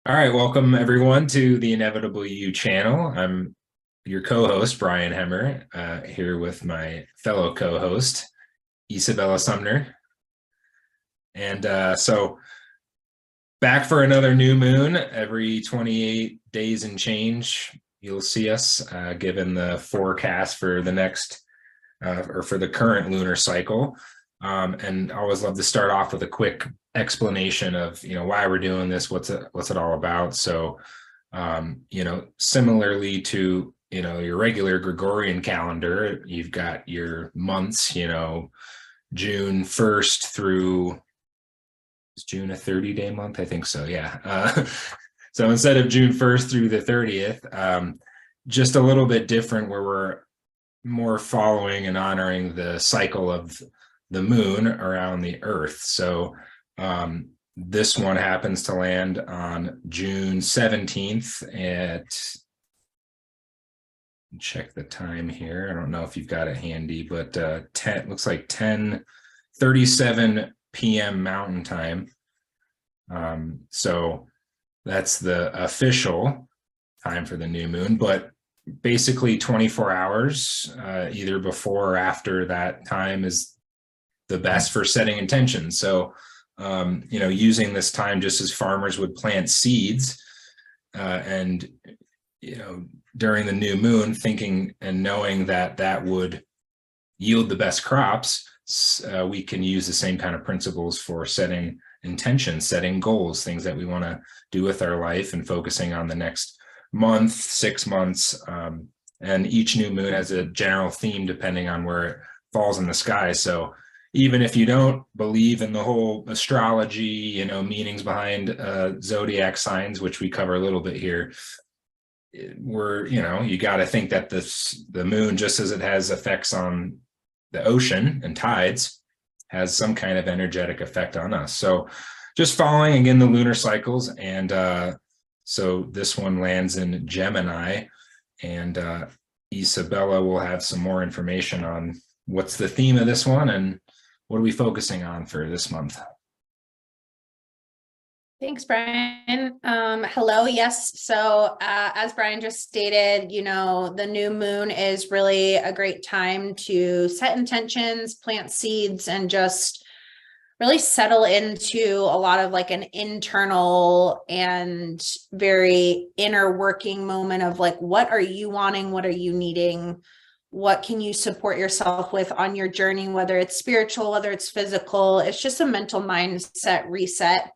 All right, welcome everyone to the Inevitable You channel. I'm your co-host, Brian Hemmer, here with my fellow co-host, Isabella Sumner. And back for another new moon every 28 days and change. You'll see us given the forecast for the next or for the current lunar cycle. And I always love to start off with a quick explanation of why we're doing this, what's it all about. So similarly to your regular Gregorian calendar, you've got your months, June 1st through, is June a 30-day month? I think so, yeah. So instead of June 1st through the 30th, just a little bit different where we're more following and honoring the cycle of the moon around the earth. So this one happens to land on June 17th at, check the time here. I don't know if you've got it handy, but looks like 10:37 p.m. Mountain Time. So that's the official time for the new moon, but basically 24 hours, either before or after that time is the best for setting intentions. So, using this time just as farmers would plant seeds, and, during the new moon, thinking and knowing that that would yield the best crops, we can use the same kind of principles for setting intentions, setting goals, things that we want to do with our life and focusing on the next month, 6 months. And each new moon has a general theme depending on where it falls in the sky. So even if you don't believe in the whole astrology, meanings behind zodiac signs, which we cover a little bit here, you got to think that the moon, just as it has effects on the ocean and tides, has some kind of energetic effect on us. So just following again the lunar cycles, and so this one lands in Gemini, and Isabella will have some more information on what's the theme of this one and what are we focusing on for this month. Thanks, Brian. Hello. Yes. So as Brian just stated, the new moon is really a great time to set intentions, plant seeds, and just really settle into a lot of like an internal and very inner working moment of like, what are you wanting? What are you needing? What can you support yourself with on your journey, whether it's spiritual, whether it's physical? It's just a mental mindset reset.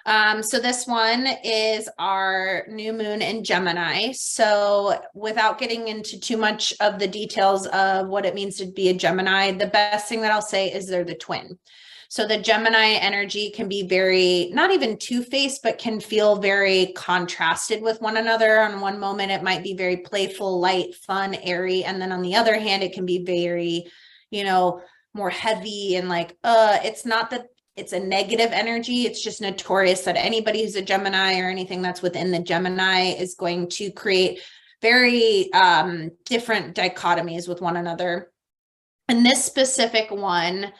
So this one is our new moon in Gemini. So without getting into too much of the details of what it means to be a Gemini, the best thing that I'll say is they're the twin. So the Gemini energy can be very, not even two-faced, but can feel very contrasted with one another. On one moment, it might be very playful, light, fun, airy. And then on the other hand, it can be very, more heavy and like, it's not that it's a negative energy. It's just notorious that anybody who's a Gemini or anything that's within the Gemini is going to create very different dichotomies with one another. And this specific one,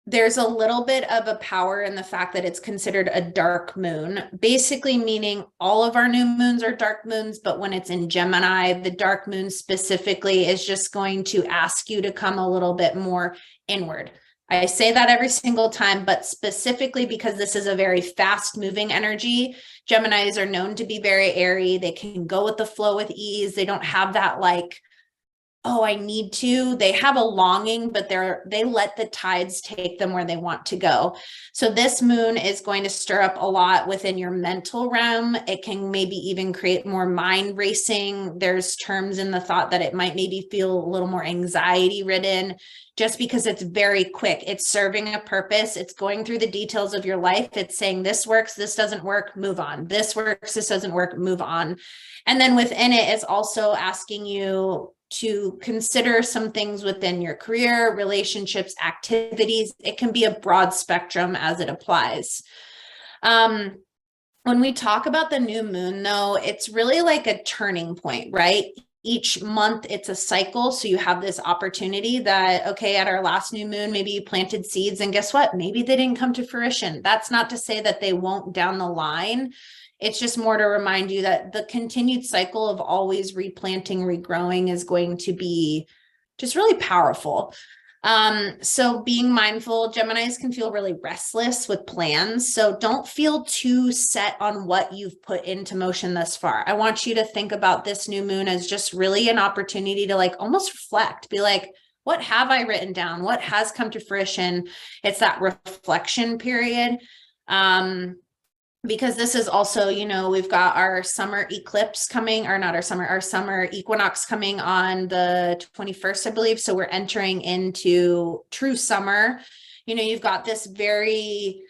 there's a little bit of a power in the fact that it's considered a dark moon, basically meaning all of our new moons are dark moons, but when it's in Gemini, the dark moon specifically is just going to ask you to come a little bit more inward. I say that every single time, but specifically because this is a very fast moving energy. Geminis are known to be very airy. They can go with the flow with ease. They don't have that like, oh, I need to. They have a longing, but they let the tides take them where they want to go. So this moon is going to stir up a lot within your mental realm. It can maybe even create more mind racing. There's terms in the thought that it might maybe feel a little more anxiety ridden just because it's very quick. It's serving a purpose. It's going through the details of your life. It's saying this works, this doesn't work, move on. This works, this doesn't work, move on. And then within it, it's also asking you to consider some things within your career, relationships, activities. It can be a broad spectrum as it applies. When we talk about the new moon, though, it's really like a turning point, right? each month it's a cycle. So you have this opportunity that, okay, at our last new moon, maybe you planted seeds and guess what? Maybe they didn't come to fruition. That's not to say that they won't down the line. It's just more to remind you that the continued cycle of always replanting, regrowing is going to be just really powerful. So being mindful, Geminis can feel really restless with plans. So don't feel too set on what you've put into motion thus far. I want you to think about this new moon as just really an opportunity to like almost reflect, be like, what have I written down? What has come to fruition? It's that reflection period. Because this is also, you know, we've got our summer eclipse coming, or not our summer equinox coming on the 21st, I believe. So we're entering into true summer. You know, you've got this very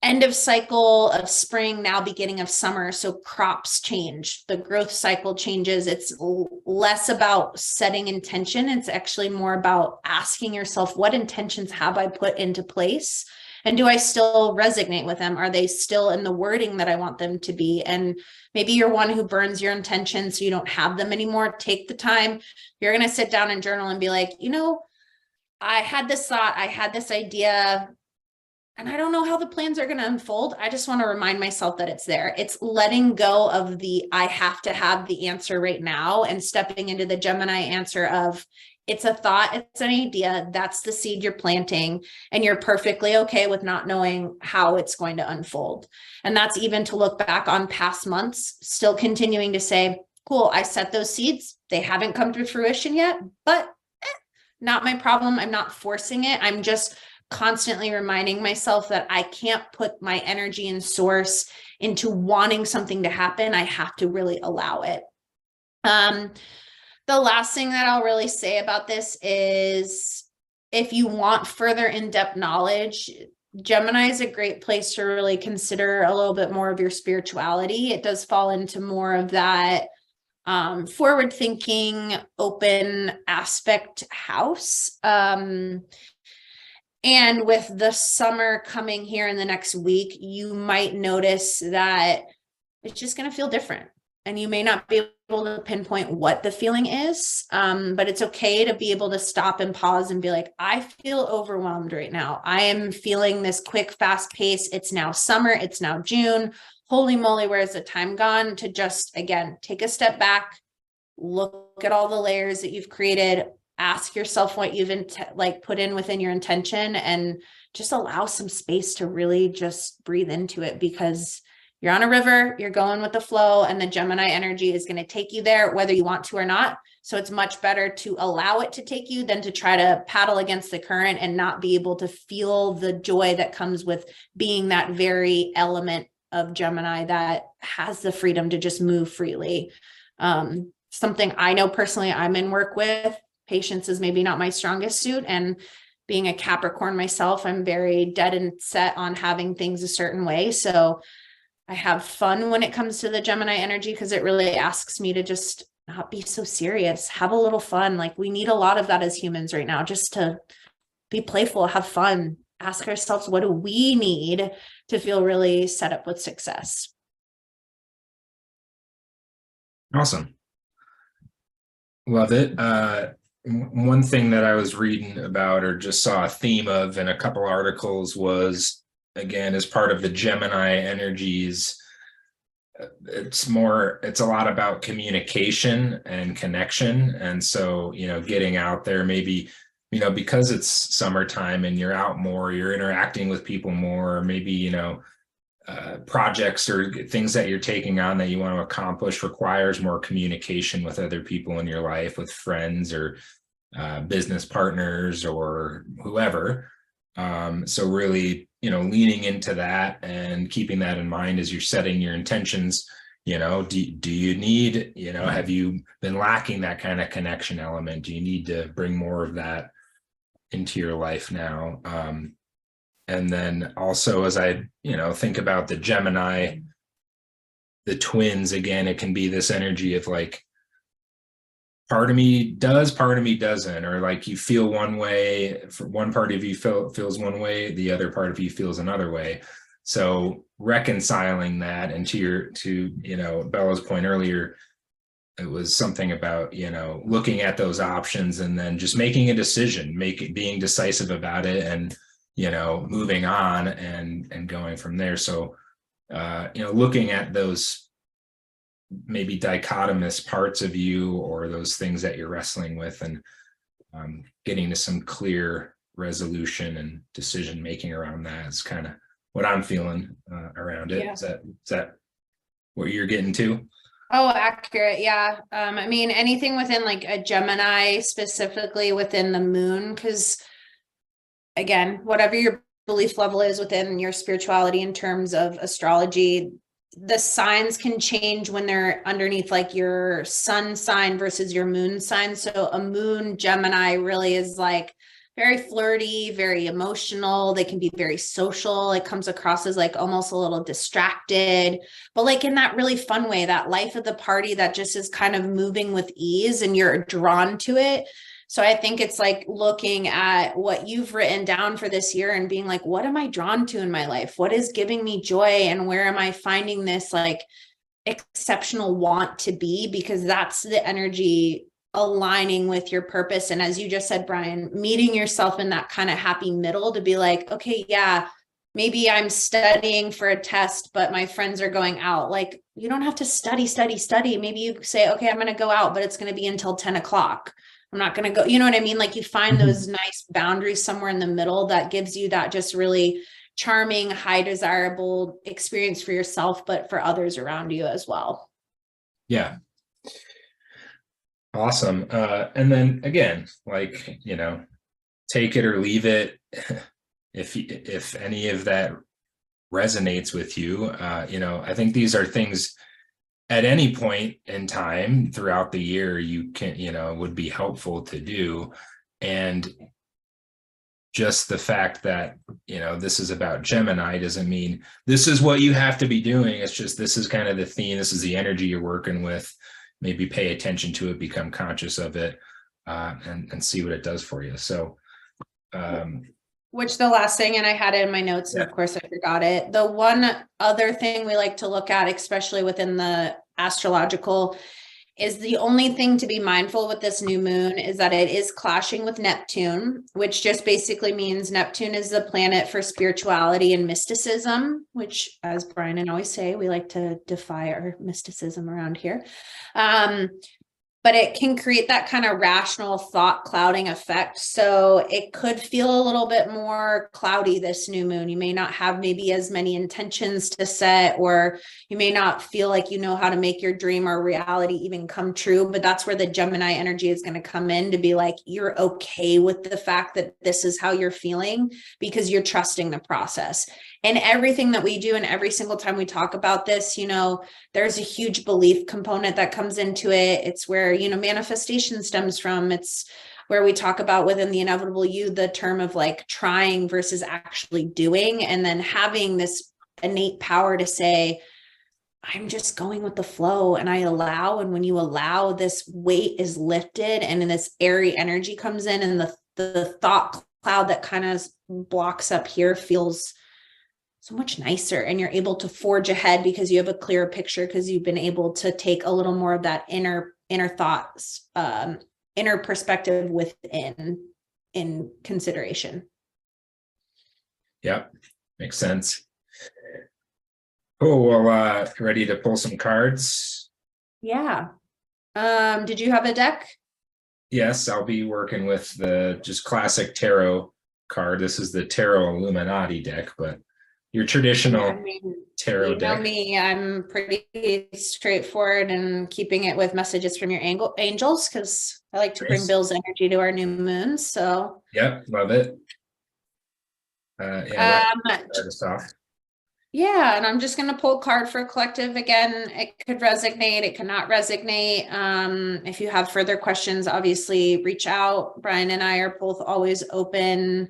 end of cycle of spring, now beginning of summer. So crops change, the growth cycle changes. It's less about setting intention. It's actually more about asking yourself, what intentions have I put into place? And do I still resonate with them? Are they still in the wording that I want them to be? And maybe you're one who burns your intentions, so you don't have them anymore. Take the time. You're going to sit down and journal and be like, you know, I had this thought, I had this idea, and I don't know how the plans are going to unfold. I just want to remind myself that it's there. It's letting go of the, I have to have the answer right now, and stepping into the Gemini answer of, it's a thought, it's an idea, that's the seed you're planting, and you're perfectly okay with not knowing how it's going to unfold. And that's even to look back on past months, still continuing to say, cool, I set those seeds, they haven't come to fruition yet, but not my problem. I'm not forcing it. I'm just constantly reminding myself that I can't put my energy and source into wanting something to happen. I have to really allow it. The last thing that I'll really say about this is, if you want further in-depth knowledge, Gemini is a great place to really consider a little bit more of your spirituality. It does fall into more of that forward-thinking, open aspect house. And with the summer coming here in the next week, you might notice that it's just going to feel different. And you may not be able to pinpoint what the feeling is, but it's okay to be able to stop and pause and be like, I feel overwhelmed right now. I am feeling this quick, fast pace. It's now summer. It's now June. Holy moly, where's the time gone? To just, again, take a step back, look at all the layers that you've created, ask yourself what you've put in within your intention, and just allow some space to really just breathe into it, because you're on a river, you're going with the flow, and the Gemini energy is going to take you there, whether you want to or not. So it's much better to allow it to take you than to try to paddle against the current and not be able to feel the joy that comes with being that very element of Gemini that has the freedom to just move freely. Something I know personally I'm in work with, patience is maybe not my strongest suit. And being a Capricorn myself, I'm very dead and set on having things a certain way. So I have fun when it comes to the Gemini energy, because it really asks me to just not be so serious, have a little fun. Like, we need a lot of that as humans right now, just to be playful, have fun, ask ourselves, what do we need to feel really set up with success? Awesome. Love it. One thing that I was reading about, or just saw a theme of in a couple articles, was, again, as part of the Gemini energies, it's a lot about communication and connection. And so, you know, getting out there, maybe, you know, because it's summertime and you're out more, you're interacting with people more, maybe, you know, projects or things that you're taking on that you want to accomplish requires more communication with other people in your life, with friends or business partners or whoever. So really, you know, leaning into that and keeping that in mind as you're setting your intentions. You know, do you need, you know, have you been lacking that kind of connection element? Do you need to bring more of that into your life now? And then also, as I, you know, think about the Gemini, the twins, again, it can be this energy of like, part of me does, part of me doesn't, or like you feel one way, for one part of you feels one way, the other part of you feels another way. So reconciling that, and to you know, Bella's point earlier, it was something about, looking at those options and then just making a decision, being decisive about it, and, moving on and going from there. So, looking at those maybe dichotomous parts of you, or those things that you're wrestling with, and getting to some clear resolution and decision making around that is kind of what I'm feeling around it. Yeah. Is that what you're getting to? Oh, accurate. Yeah. I mean, anything within like a Gemini, specifically within the moon, because again, whatever your belief level is within your spirituality in terms of astrology, the signs can change when they're underneath like your sun sign versus your moon sign. So a moon Gemini really is like very flirty, very emotional. They can be very social. It comes across as like almost a little distracted, but like in that really fun way, that life of the party that just is kind of moving with ease and you're drawn to it. So I think it's like looking at what you've written down for this year and being like, what am I drawn to in my life? What is giving me joy? And where am I finding this like exceptional want to be? Because that's the energy aligning with your purpose. And as you just said, Brian, meeting yourself in that kind of happy middle to be like, okay, yeah, maybe I'm studying for a test, but my friends are going out. Like, you don't have to study. Maybe you say, okay, I'm going to go out, but it's going to be until 10 o'clock. I'm not going to go, you know what I mean? Like you find those nice boundaries somewhere in the middle that gives you that just really charming, high desirable experience for yourself, but for others around you as well. Yeah. Awesome. And then again, like, take it or leave it. If any of that resonates with you, I think these are things at any point in time throughout the year you can, would be helpful to do. And just the fact that, this is about Gemini doesn't mean this is what you have to be doing. It's just, this is kind of the theme. This is the energy you're working with. Maybe pay attention to it, become conscious of it, and see what it does for you. So, which the last thing, and I had it in my notes, and of course I forgot it. The one other thing we like to look at, especially within the astrological, is the only thing to be mindful with this new moon is that it is clashing with Neptune, which just basically means Neptune is the planet for spirituality and mysticism, which, as Brian and I always say, we like to defy our mysticism around here. But it can create that kind of rational thought clouding effect. So it could feel a little bit more cloudy this new moon. You may not have maybe as many intentions to set, or you may not feel like you know how to make your dream or reality even come true. But that's where the Gemini energy is going to come in to be like, you're okay with the fact that this is how you're feeling because you're trusting the process. And everything that we do, and every single time we talk about this, there's a huge belief component that comes into it. It's where, manifestation stems from. It's where we talk about within the inevitable you, the term of like trying versus actually doing, and then having this innate power to say, I'm just going with the flow and I allow. And when you allow, this weight is lifted and then this airy energy comes in, and the thought cloud that kind of blocks up here feels so much nicer, and you're able to forge ahead because you have a clearer picture, because you've been able to take a little more of that inner thoughts, inner perspective within in consideration. Yep, makes sense. Cool. Well, ready to pull some cards? Yeah. Did you have a deck? Yes, I'll be working with the just classic tarot card. This is the Tarot Illuminati deck, but your traditional tarot deck. Me, I'm pretty straightforward and keeping it with messages from your angels, because I like to bring Bill's energy to our new moon. So yep, love it. Start us off. Yeah, and I'm just going to pull a card for collective. Again, it could resonate, it could not resonate. If you have further questions, obviously reach out. Brian and I are both always open.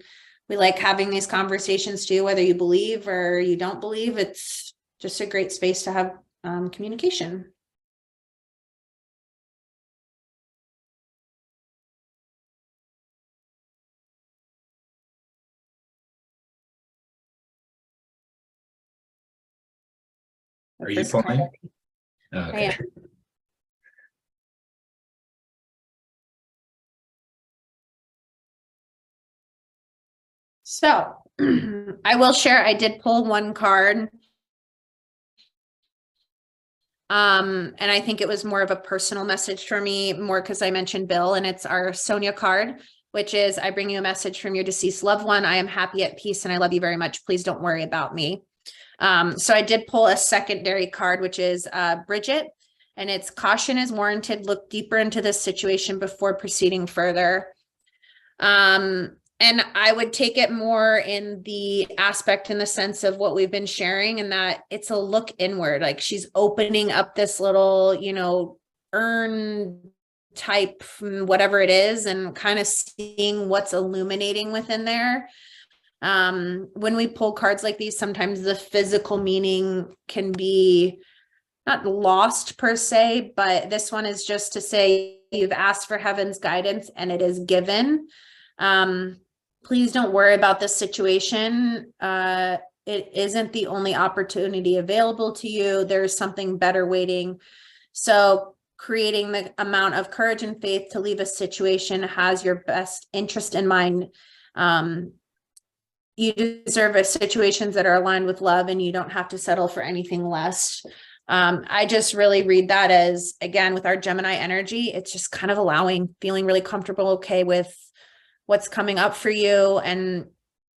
We like having these conversations too, whether you believe or you don't believe. It's just a great space to have communication. Are you pulling? Okay. So I will share, I did pull one card. And I think it was more of a personal message for me, more because I mentioned Bill, and it's our Sonia card, which is, I bring you a message from your deceased loved one. I am happy, at peace, and I love you very much. Please don't worry about me. So I did pull a secondary card, which is Bridget, and it's caution is warranted. Look deeper into this situation before proceeding further. And I would take it more in the aspect, in the sense of what we've been sharing, and that it's a look inward. Like, she's opening up this little, urn type, whatever it is, and kind of seeing what's illuminating within there. When we pull cards like these, sometimes the physical meaning can be not lost per se, but this one is just to say you've asked for heaven's guidance and it is given. Please don't worry about this situation. It isn't the only opportunity available to you. There's something better waiting. So creating the amount of courage and faith to leave a situation has your best interest in mind. You deserve situations that are aligned with love, and you don't have to settle for anything less. I just really read that as, again, with our Gemini energy, it's just kind of allowing, feeling really comfortable, okay with what's coming up for you, and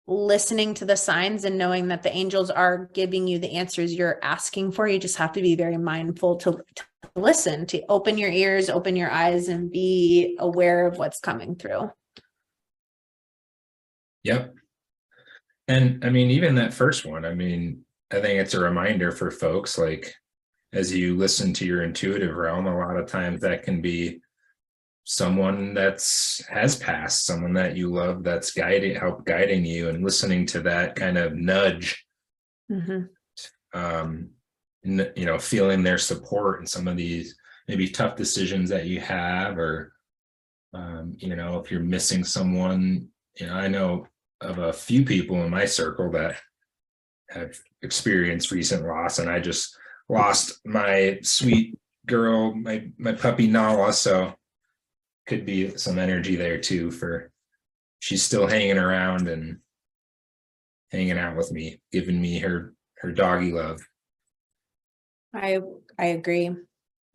listening to the signs and knowing that the angels are giving you the answers you're asking for. You just have to be very mindful to listen, to open your ears, open your eyes, and be aware of what's coming through. Yep. And I mean, even that first one, I mean, I think it's a reminder for folks, like, as you listen to your intuitive realm, a lot of times that can be someone has passed, someone that you love, that's guiding you, and listening to that kind of nudge, feeling their support in some of these maybe tough decisions that you have, or, if you're missing someone. I know of a few people in my circle that have experienced recent loss, and I just lost my sweet girl, my puppy Nala, so could be some energy there too, for she's still hanging around and hanging out with me, giving me her doggy love. I agree.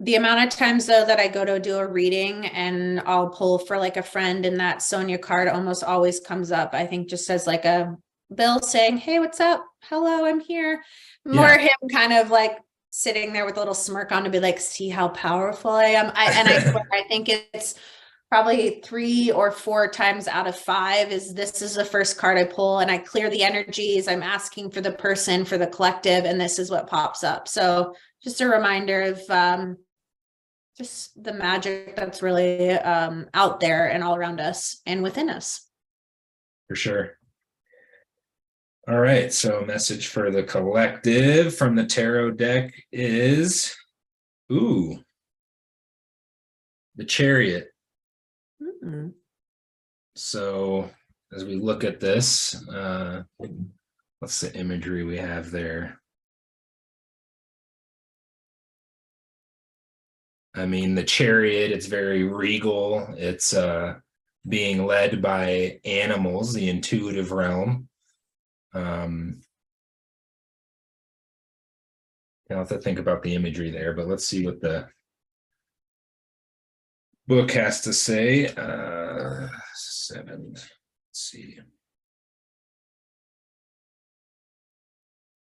The amount of times, though, that I go to do a reading and I'll pull for like a friend, and that Sonia card almost always comes up, I think, just as like a Bill saying, hey, what's up? Hello, I'm here. More him kind of like sitting there with a little smirk on to be like, see how powerful I am. I think it's probably 3 or 4 times out of 5 this is the first card I pull, and I clear the energies. I'm asking for the person, for the collective, and this is what pops up. So just a reminder of just the magic that's really out there and all around us and within us. For sure. All right, so message for the collective from the tarot deck is, the Chariot. So as we look at this, what's the imagery we have there? I mean, the chariot, it's very regal. It's being led by animals, the intuitive realm. I'll have to think about the imagery there, but let's see what the book has to say. 7. Let's see.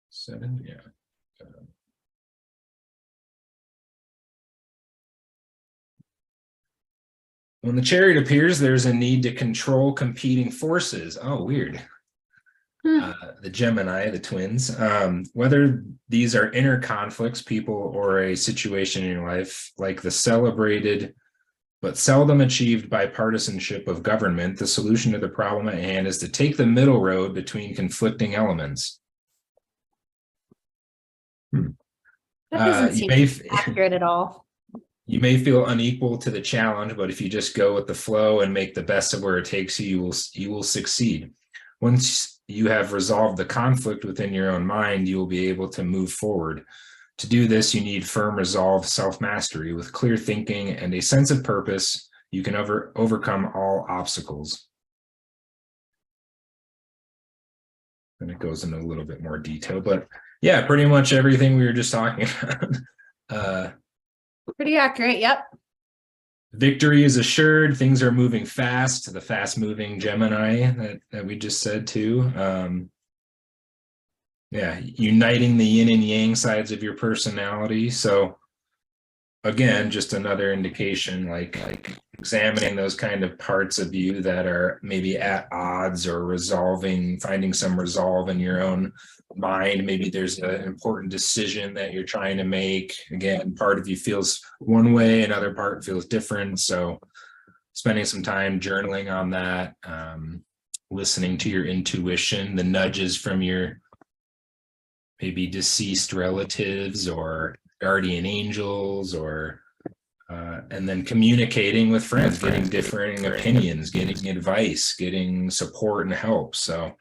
7, yeah. When the chariot appears, there's a need to control competing forces. Oh, weird. The Gemini, the twins, whether these are inner conflicts, people, or a situation in your life, like the celebrated but seldom achieved bipartisanship of government, the solution to the problem at hand is to take the middle road between conflicting elements. That doesn't seem accurate at all. You may feel unequal to the challenge, but if you just go with the flow and make the best of where it takes you, you will succeed. Once you have resolved the conflict within your own mind, you will be able to move forward. To do this, you need firm resolve, self-mastery. With clear thinking and a sense of purpose, you can overcome all obstacles. and it goes into a little bit more detail, but yeah, pretty much everything we were just talking about. Pretty accurate. Yep. Victory is assured. Things are moving fast. The fast moving Gemini that we just said too. Yeah, uniting the yin and yang sides of your personality. So again, just another indication, like examining those kind of parts of you that are maybe at odds or resolving, finding some resolve in your own mind. Maybe there's an important decision that you're trying to make. Again, part of you feels one way, another part feels different. So spending some time journaling on that, listening to your intuition, the nudges from your maybe deceased relatives or guardian angels, or and then communicating with friends, getting differing opinions, getting advice, getting support and help. So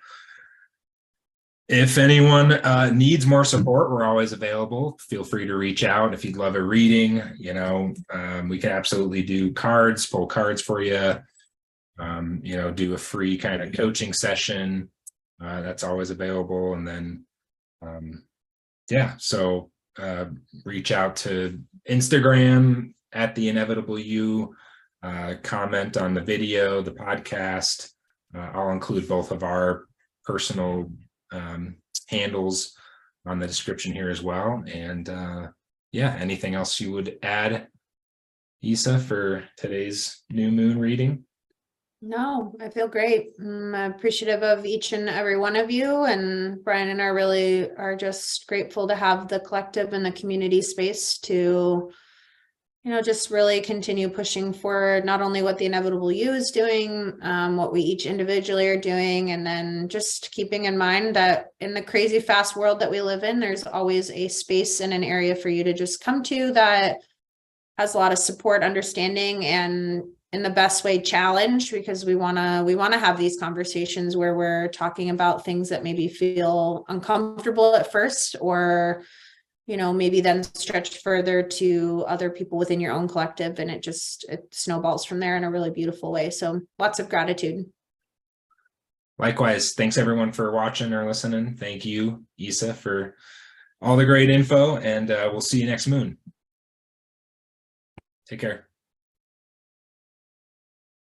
if anyone needs more support, we're always available. Feel free to reach out. If you'd love a reading, we can absolutely do cards, pull cards for you, do a free kind of coaching session. That's always available. And then so reach out to Instagram at The Inevitable You, comment on the video, the podcast. I'll include both of our personal handles on the description here as well. And anything else you would add, Isa, for today's new moon reading? No, I feel great. I'm appreciative of each and every one of you, and Brian and I really are just grateful to have the collective and the community space to, just really continue pushing for not only what The Inevitable You is doing, what we each individually are doing, and then just keeping in mind that in the crazy fast world that we live in, there's always a space and an area for you to just come to that has a lot of support, understanding, and in the best way challenge, because we want to have these conversations where we're talking about things that maybe feel uncomfortable at first, or maybe then stretch further to other people within your own collective, and it snowballs from there in a really beautiful way. So lots of gratitude. Likewise, thanks everyone for watching or listening. Thank you, Isa, for all the great info, and we'll see you next moon. Take care.